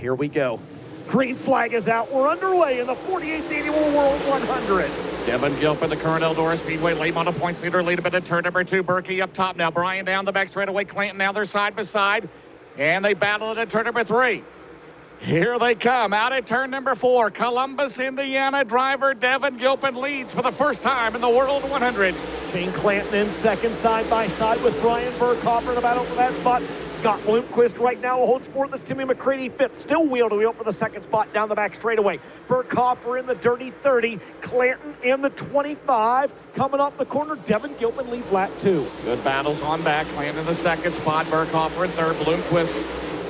Here we go. Green flag is out. We're underway in the 48th Annual World 100. Devin Gilpin, the current Eldora Speedway lead on a points leader, lead a bit at turn number 2. Berkey up top now. Brian down the back straightaway. Clanton now they're side by side. And they battle it at turn number 3. Here they come out at turn number 4. Columbus, Indiana driver Devin Gilpin leads for the first time in the World 100. Shane Clanton in second, side by side with Brian Burkhofer in a battle for that spot. Scott Bloomquist right now holds fourth as Timmy McCreadie fifth. Still wheel to wheel for the second spot down the back straightaway. Burkhofer in the dirty 30. Clanton in the 25. Coming off the corner, Devin Gilpin leads lap 2. Good battles on back. Clanton in the second spot. Burkhofer in third. Bloomquist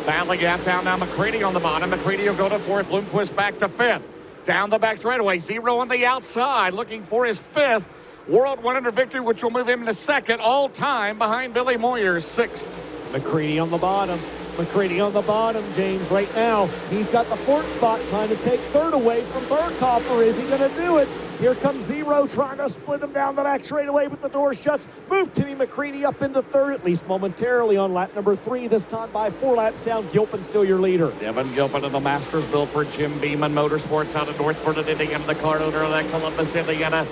battling gap down now. McCreadie on the bottom. McCreadie will go to fourth. Bloomquist back to fifth. Down the back straightaway. Zero on the outside looking for his fifth World 100 victory, which will move him to second all-time behind Billy Moyer's sixth. McCreadie on the bottom. McCreadie on the bottom, James, right now. He's got the fourth spot trying to take third away from Burkhofer. Is he going to do it? Here comes Zero trying to split him down the back straightaway, but the door shuts. Move Timmy McCreadie up into third, at least momentarily on lap number 3. This time by 4 laps down. Gilpin still your leader. Devin Gilpin in the Masters built for Jim Beeman Motorsports out of Northford, Indiana. The car owner of that Columbus, Indiana.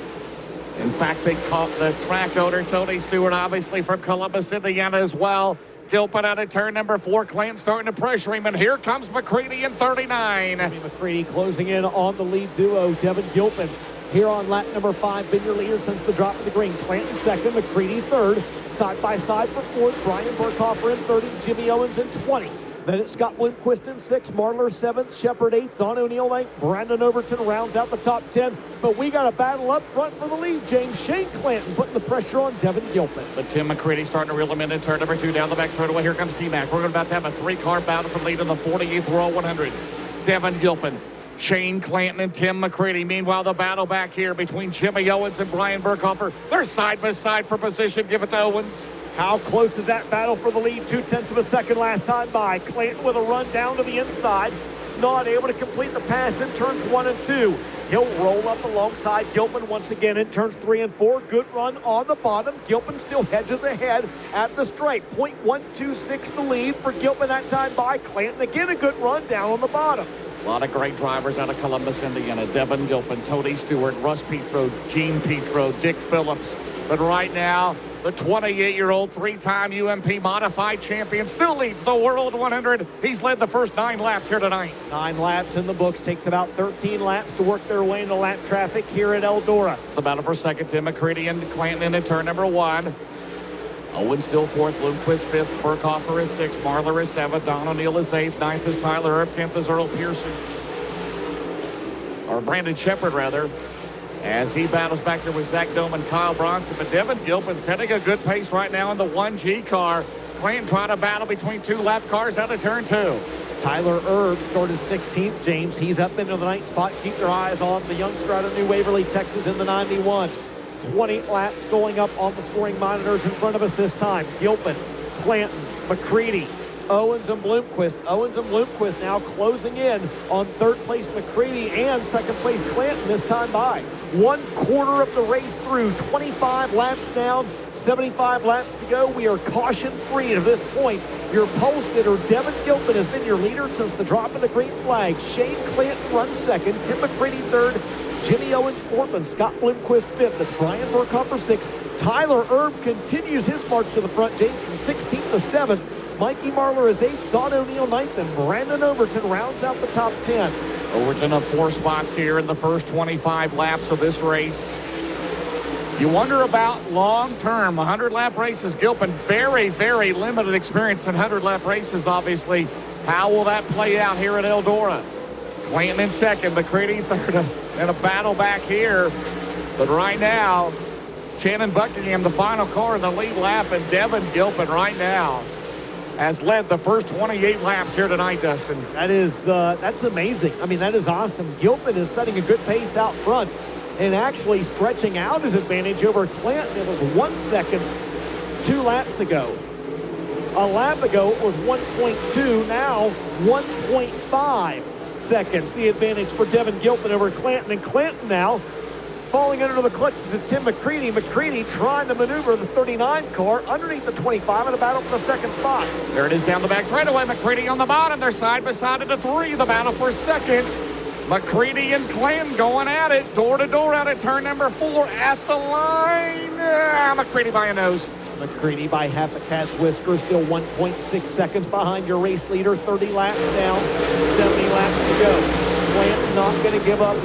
In fact, they caught the track owner, Tony Stewart, obviously from Columbus, Indiana as well. Gilpin out of turn number 4. Clanton starting to pressure him, and here comes McCreadie in 39. Timmy McCreadie closing in on the lead duo. Devin Gilpin here on lap number 5. Been your leader since the drop of the green. Clanton second, McCreadie third. Side by side for fourth. Brian Burkhofer in 30. Jimmy Owens in 20. Then it's Scott Bloomquist in 6th, Marlar 7th, Shepard 8th, Don O'Neill 9th, Brandon Overton rounds out the top 10. But we got a battle up front for the lead, James. Shane Clanton putting the pressure on Devin Gilpin. But Tim McCreadie starting to reel him in turn number 2 down the back straightaway. Here comes T-Mac. We're about to have a 3-car battle for the lead in the 48th World 100. Devin Gilpin, Shane Clanton, and Tim McCreadie. Meanwhile, the battle back here between Jimmy Owens and Brian Burkhofer. They're side by side for position. Give it to Owens. How close is that battle for the lead? 0.2 of a second last time by. Clanton with a run down to the inside. Not able to complete the pass in turns 1 and 2. He'll roll up alongside Gilpin once again in turns 3 and 4. Good run on the bottom. Gilpin still hedges ahead at the straight. 0.126 the lead for Gilpin that time by. Clanton again a good run down on the bottom. A lot of great drivers out of Columbus, Indiana. Devin Gilpin, Tony Stewart, Russ Petro, Gene Petro, Dick Phillips. But right now, the 28-year-old 3-time UMP modified champion still leads the World 100. He's led the first 9 laps here tonight. 9 laps in the books. Takes about 13 laps to work their way into lap traffic here at Eldora. The battle for second, Tim McCreadie and Clanton in turn number 1. Owen still 4th, Bloomquist 5th, Burkhofer is 6th, Marlar is 7th, Don O'Neill is 8th, 9th is Tyler Erb, 10th is Earl Pearson. Or Brandon Shepard, rather. As he battles back there with Zach Dome and Kyle Bronson. But Devin Gilpin setting a good pace right now in the 1G car. Clanton trying to battle between 2 lap cars out of turn 2. Tyler Erb started 16th, James. He's up into the 9th spot. Keep your eyes on the youngster out of New Waverly, Texas in the 91. 20 laps going up on the scoring monitors in front of us this time. Gilpin, Clanton, McCreadie, Owens and Bloomquist. Owens and Bloomquist now closing in on 3rd place McCreadie and 2nd place Clanton this time by. 1/4 of the race through, 25 laps down, 75 laps to go. We are caution free at this point. Your pole sitter, Devin Gilpin, has been your leader since the drop of the green flag. Shane Clanton runs 2nd, Tim McCreadie 3rd, Jimmy Owens 4th, and Scott Bloomquist 5th. As Brian Burkhofer 6th. Tyler Erb continues his march to the front, James, from 16th to 7th. Mikey Marlar is 8th, Don O'Neill 9th, and Brandon Overton rounds out the top 10. Overton up 4 spots here in the first 25 laps of this race. You wonder about long-term 100-lap races. Gilpin, very, very limited experience in 100-lap races, obviously. How will that play out here at Eldora? Clanton in 2nd, McCreadie 3rd, and a battle back here. But right now, Shannon Buckingham, the final car in the lead lap, and Devin Gilpin right now has led the first 28 laps here tonight, Dustin. That's amazing. I mean, that is awesome. Gilpin is setting a good pace out front and actually stretching out his advantage over Clanton. It was 1 second 2 laps ago. A lap ago, it was 1.2. Now, 1.5 seconds. The advantage for Devin Gilpin over Clanton. And Clanton now Falling under the clutches of Tim McCreadie. McCreadie trying to maneuver the 39 car underneath the 25 in a battle for the second spot. There it is down the back straightaway. McCreadie on the bottom. They're side by side at the 3. The battle for second. McCreadie and Clinton going at it. Door to door out at turn number 4 at the line. McCreadie by a nose. McCreadie by half a cat's whisker, still 1.6 seconds behind your race leader. 30 laps down, 70 laps to go. Clinton not going to give up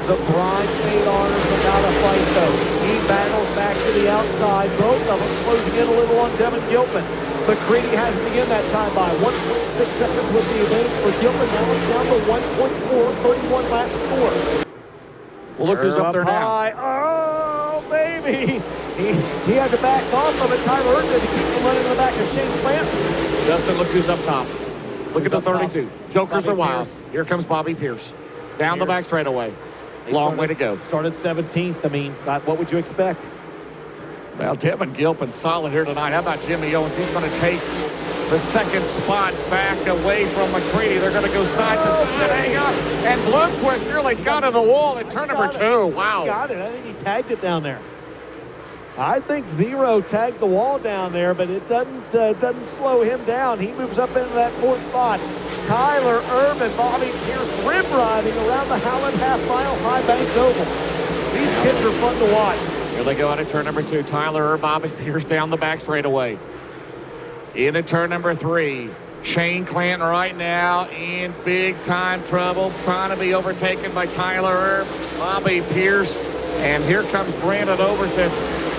the bridesmaid honors without a fight, though. He battles back to the outside. Both of them closing in a little on Devin Gilpin. McCreadie has it again that time by 1.6 seconds with the advantage for Gilpin. Now it's down to 1.4, 31 lap score. Well, look who's up there high. now. Oh, baby. He had to back off of it. Tyler Earp did to keep him running in the back of Shane Clanton. Justin, look who's up top. Look at the 32. Top? Jokers Bobby are wild. Pierce. Here comes Bobby Pierce. Down the back straightaway. Long way to go. Started 17th. I mean, what would you expect? Well, Devin Gilpin solid here tonight. How about Jimmy Owens? He's going to take the second spot back away from McCreadie. They're going to go side to side. Hang on. And Bloomquist nearly got in the wall at turn number 2. Wow. He got it. I think he tagged it down there. I think Zero tagged the wall down there, but it doesn't slow him down. He moves up into that 4th spot. Tyler Earp and Bobby Pierce rib riding around the Howland half-mile high banked oval. These kids are fun to watch. Here they go out at turn number 2. Tyler Earp, Bobby Pierce down the back straightaway. Into turn number 3. Shane Clanton right now in big-time trouble, trying to be overtaken by Tyler Earp, Bobby Pierce, and here comes Brandon Overton.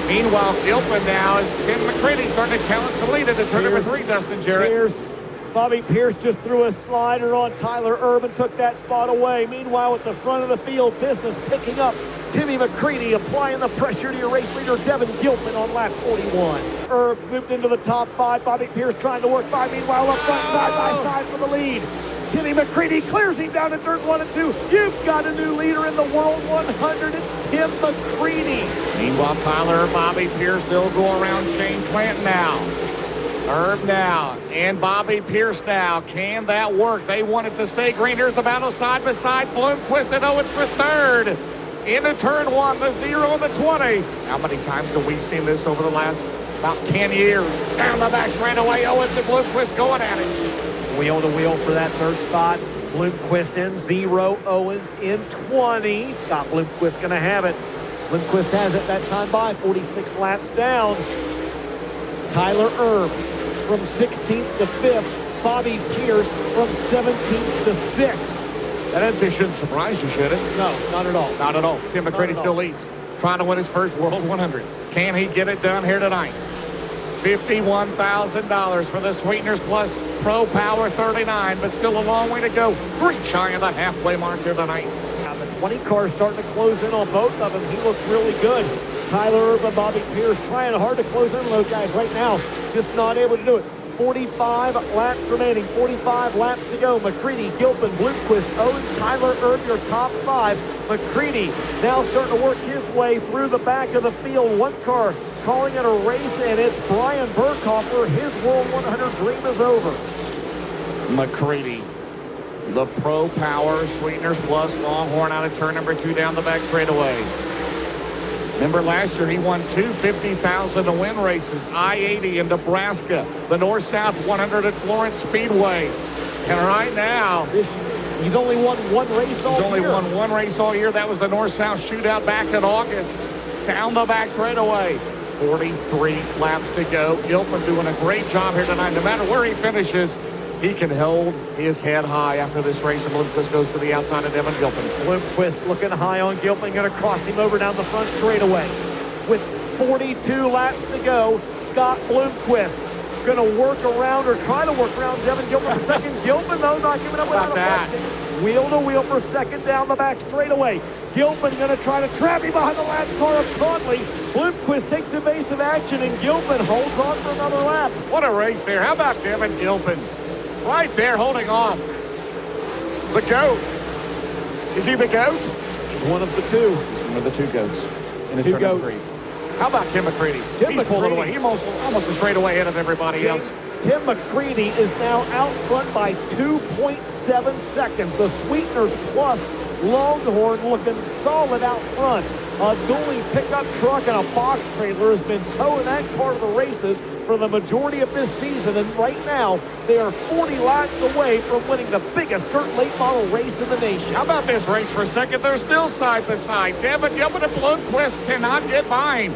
Meanwhile, Gilpin now is Tim McCreadie starting to challenge the lead into turn number 3, Dustin Jarrett. Bobby Pierce just threw a slider on Tyler Earp and took that spot away. Meanwhile, at the front of the field, business picking up. Timmy McCreadie applying the pressure to your race leader, Devin Gilpin, on lap 41. Earp's moved into the top 5. Bobby Pierce trying to work by. Meanwhile, up front, side by side for the lead. Timmy McCreadie clears him down in turns 1 and 2. You've got a new leader in the World 100. It's Tim McCreadie. Meanwhile, Tyler and Bobby Pierce, they'll go around Shane Clanton now. Earp now, and Bobby Pierce now. Can that work? They want it to stay green. Here's the battle side by side. Bloomquist and Owens for 3rd. Into turn 1, the 0 and the 20. How many times have we seen this over the last about 10 years? Down the back straightaway, Owens and Bloomquist going at it. Wheel to wheel for that 3rd spot. Bloomquist in 0, Owens in 20. Scott Bloomquist going to have it. Bloomquist has it that time by 46 laps down. Tyler Earp from 16th to 5th. Bobby Pierce from 17th to 6th. That empty shouldn't surprise you, should it? No, not at all. Not at all. Tim McCreadie still leads. Trying to win his first World 100. Can he get it done here tonight? $51,000 for the Sweeteners Plus Pro Power 39, but still a long way to go. 3 shy of the halfway mark here tonight. Now the 20 car starting to close in on both of them. He looks really good. Tyler Earp and Bobby Pierce trying hard to close in on those guys right now. Just not able to do it. 45 laps remaining. 45 laps to go. McCreadie, Gilpin, Bloomquist, Owens, Tyler Earp, your top 5. McCreadie now starting to work his way through the back of the field. One car calling it a race, and it's Brian Burkhofer. His World 100 dream is over. McCreadie, the Pro Power Sweeteners Plus Longhorn out of turn number 2 down the back straightaway. Remember last year he won 2 $50,000 to win races. I-80 in Nebraska, the North-South 100 at Florence Speedway. And right now, he's only won 1 race all year. He's only won 1 race all year. That was the North-South shootout back in August. Down the back straightaway. 43 laps to go. Gilpin doing a great job here tonight. No matter where he finishes, he can hold his head high after this race, and Bloomquist goes to the outside of Devin Gilpin. Bloomquist looking high on Gilpin, going to cross him over down the front straightaway. With 42 laps to go, Scott Bloomquist going to work around or try to work around Devin Gilpin for second. Gilpin, though, not giving up without a front change. Wheel to wheel for second down the back straightaway. Gilpin going to try to trap him behind the lap car of Conley. Bloomquist takes evasive action, and Gilpin holds on for another lap. What a race there. How about Devin Gilpin? Right there holding on. The GOAT. Is he the GOAT? He's one of the 2. He's one of the 2 GOATs. In a 2 turn goats. 3. How about Tim McCreadie? He's pulling away. He almost a straightaway ahead of everybody else. Tim McCreadie is now out front by 2.7 seconds. The Sweeteners Plus Longhorn looking solid out front. A dually pickup truck and a box trailer has been towing that car to the races for the majority of this season, and right now they are 40 laps away from winning the biggest dirt late model race in the nation. How about this race for a second? They're still side by side. Devin Gilpin and Bloomquist cannot get by him.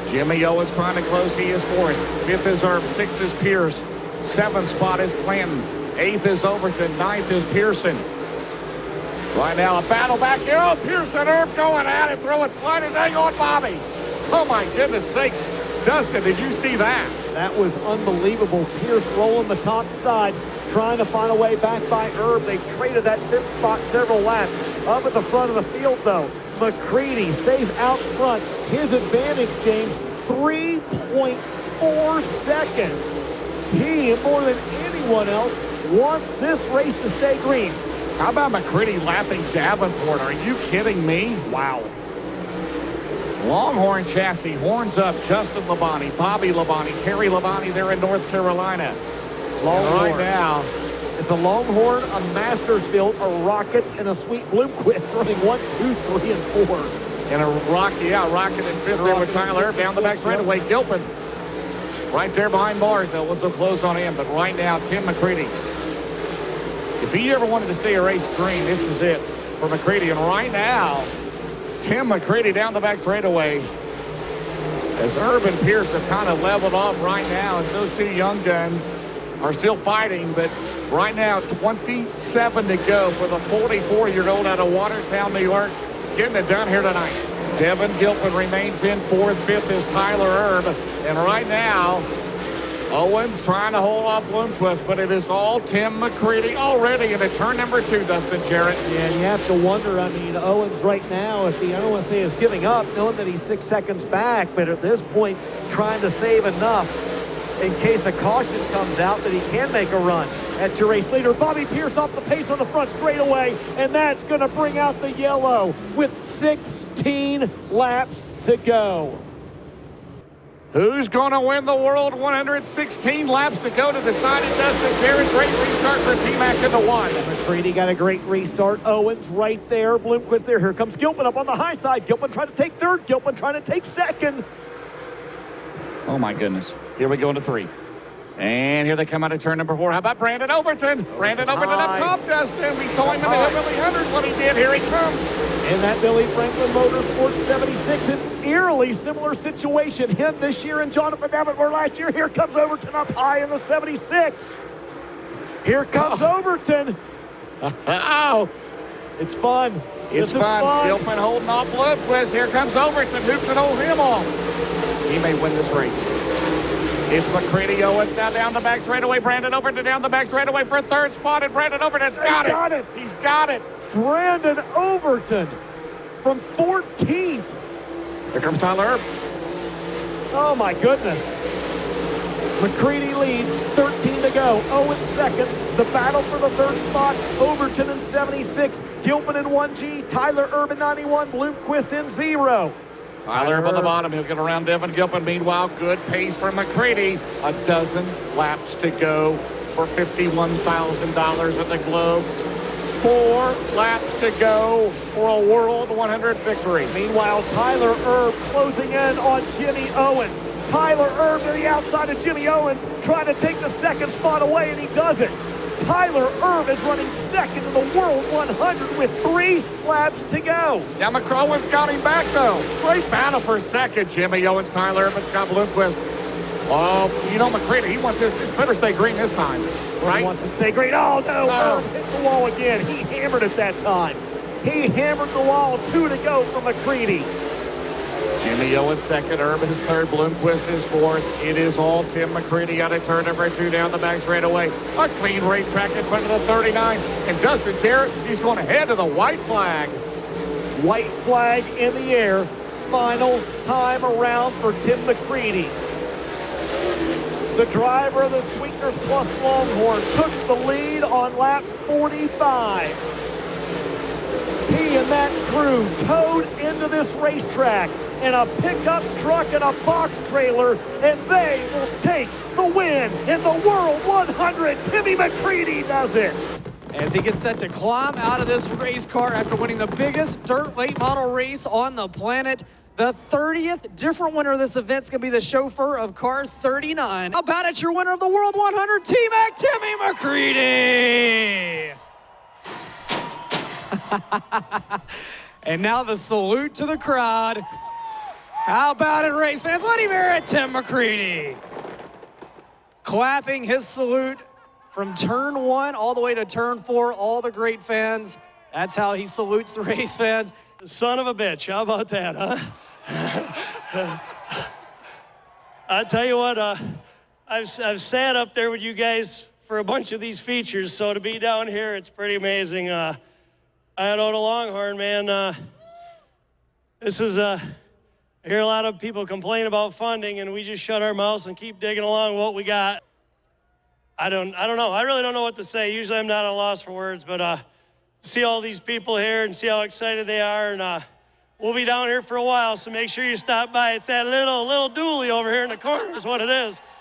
Jimmy Owens trying to close. He is fourth. Fifth is Erb. Sixth is Pierce. Seventh spot is Clinton. Eighth is Overton. Ninth is Pearson. Right now, a battle back here. Oh, Pearson, Erb going at it, throwing sliders. Hang on, Bobby. Oh, my goodness sakes. Dustin, did you see that? That was unbelievable. Pierce rolling the top side, trying to find a way back by Erb. They've traded that fifth spot several laps. Up at the front of the field, though, McCreadie stays out front. His advantage, James, 3.4 seconds. He, more than anyone else, wants this race to stay green. How about McCreadie lapping Davenport? Are you kidding me? Wow. Longhorn chassis, horns up. Justin Labonte, Bobby Labonte, Terry Labonte there in North Carolina. Longhorn. Right now, it's a Longhorn, a Masters built, a Rocket, and a Sweet Bloomquist running 1, 2, 3, and 4. And a Rocket in fifth there with Tyler down the back straightaway. Gilpin right there behind bars. No one's so close on him, but right now, Tim McCreadie. If he ever wanted to stay a race green, this is it for McCreadie. And right now, Tim McCreadie down the back straightaway. As Erb and Pierce have kind of leveled off right now as those two young guns are still fighting, but right now 27 to go for the 44-year-old out of Watertown, New York, getting it done here tonight. Devin Gilpin remains in fourth. Fifth is Tyler Erb. And right now, Owens trying to hold off Bloomquist, but it is all Tim McCreadie already into turn number 2, Dustin Jarrett. Yeah, and you have to wonder, I mean, Owens right now, if he, I don't want to say is giving up, knowing that he's 6 seconds back, but at this point, trying to save enough in case a caution comes out that he can make a run. At your race leader, Bobby Pierce off the pace on the front straightaway, and that's going to bring out the yellow with 16 laps to go. Who's going to win the World 116 laps to go to decide it? Dustin Jarrett, great restart for T-Mac in the 1. McCreadie got a great restart. Owens right there. Bloomquist there. Here comes Gilpin up on the high side. Gilpin trying to take third. Gilpin trying to take second. Oh, my goodness. Here we go into 3. And here they come out of turn number 4. How about Brandon Overton? Brandon Overton up top, Dustin. We saw him in the Hillbilly 100 when he did. Here he comes. In that Billy Franklin Motorsports 76, an eerily similar situation. Him this year and Jonathan Davenport last year. Here comes Overton up high in the 76. Here comes Overton. Oh, it's fun. It's fun. Gilpin holding off Bloodquist. Here comes Overton. Who can hold him off? He may win this race. It's McCreadie Owens now down the back straightaway. Brandon Overton down the back straightaway for third spot. And Brandon Overton's got it. He's got it. Brandon Overton from 14th. Here comes Tyler Erb. Oh, my goodness. McCreadie leads, 13 to go. Owens second. The battle for the third spot. Overton in 76. Gilpin in 1G. Tyler Erb in 91. Bloomquist in 0. Tyler Erb on the bottom. He'll get around Devin Gilpin. Meanwhile, good pace for McCreadie. A dozen laps to go for $51,000 at the Globes. 4 laps to go for a World 100 victory. Meanwhile, Tyler Erb closing in on Jimmy Owens. Tyler Erb to the outside of Jimmy Owens, trying to take the second spot away, and he does it. Tyler Erb is running second in the World 100 with 3 laps to go. Now McCrowin's got him back, though. Great battle for second. Jimmy Owens, Tyler Erb, and Scott Bloomquist. Oh, you know McCreadie, he wants this better stay green this time, right? He wants it to stay green. Oh, no, Erb hit the wall again. He hammered it that time. He hammered the wall. 2 to go for McCreadie. Jimmy Owens second, Erb is third, Bloomquist is fourth. It is all Tim McCreadie out of turn number 2 down the back straightaway. A clean racetrack in front of the 39. And Dustin Jarrett, he's going ahead to the white flag. White flag in the air. Final time around for Tim McCreadie. The driver of the Sweeteners Plus Longhorn took the lead on lap 45. He and that crew towed into this racetrack in a pickup truck and a box trailer, and they will take the win in the World 100. Timmy McCreadie does it. as he gets set to climb out of this race car after winning the biggest dirt late model race on the planet. The 30th different winner of this event is going to be the chauffeur of car 39. How about it, your winner of the World 100 T-Mac, Timmy McCreadie. And now the salute to the crowd. How about it, race fans? Let him hear it, Tim McCreadie. Clapping his salute from turn 1 all the way to turn 4, all the great fans. That's how he salutes the race fans. Son of a bitch, how about that, huh? I tell you what, I've sat up there with you guys for a bunch of these features, so to be down here, it's pretty amazing. I had Oda Longhorn, man. This is, I hear a lot of people complain about funding, and we just shut our mouths and keep digging along what we got. I don't know. I really don't know what to say. Usually I'm not at a loss for words, but see all these people here and see how excited they are, and we'll be down here for a while, so make sure you stop by. It's that little dually over here in the corner is what it is.